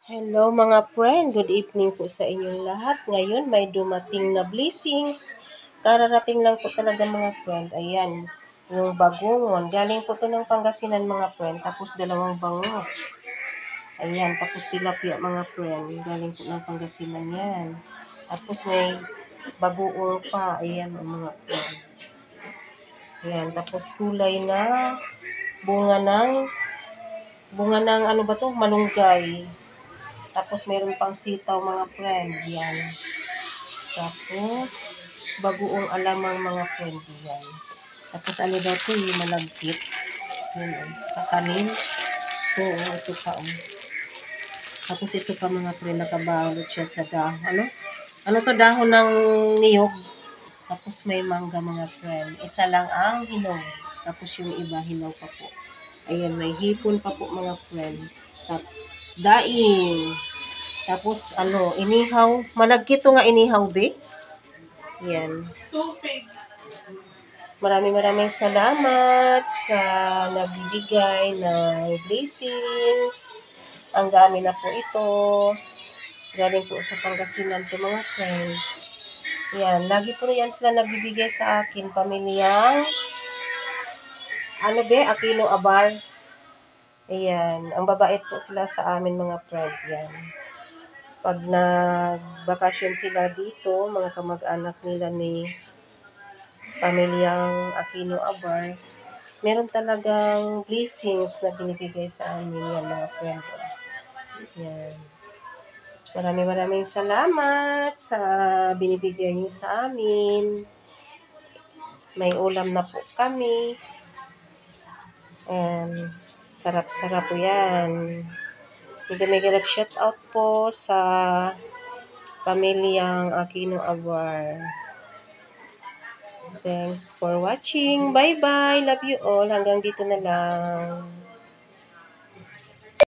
Hello mga friend, good evening po sa inyong lahat. Ngayon may dumating na blessings. Kararating lang po talaga mga friend. Ayan, yung bagungon. Galing po to ng Pangasinan mga friend. Tapos dalawang bangus. Ayan, tapos tilapia mga friend. Galing po ng Pangasinan yan. Tapos may bagoong pa. Ayan mga friend. Ayan, tapos kulay na bunga ng ano ba to? Malunggay. Tapos, meron pang sitaw, mga friend. Yan. Tapos, bagoong alamang, mga friend. Yan. Tapos, ano daw ito, yung malagkit. Yan, kakanin. Oo, ito pa. Tapos, ito pa, mga friend, nakabalot siya sa dahon. Ano to, dahon ng niyog. Tapos, may mangga, mga friend. Isa lang ang hinog. Tapos, yung iba, hinog pa po. Ayan, may hipon pa po, mga friend. Tapos, daing. Tapos, inihaw. Malagkito nga inihaw, be. Yan. Maraming salamat sa nagbibigay ng blessings. Ang dami na po ito. Galing po sa Pangasinan to, mga friend. Yan. Lagi po yan sila nagbibigay sa akin. Pamilyang, Aquino Abar. Ayan. Ang babait po sila sa amin, mga friend. Yan. Pag nagbakasyon sila dito, mga kamag-anak nila ni pamilyang Aquino Abar, meron talagang blessings na binibigay sa amin yan, mga friend. Yan. Maraming salamat sa binibigay niyo sa amin. May ulam na po kami. And sarap-sarap po yan. Mega shout out po sa pamilyang Aquino Abar. Thanks for watching. Bye-bye. Love you all. Hanggang dito na lang.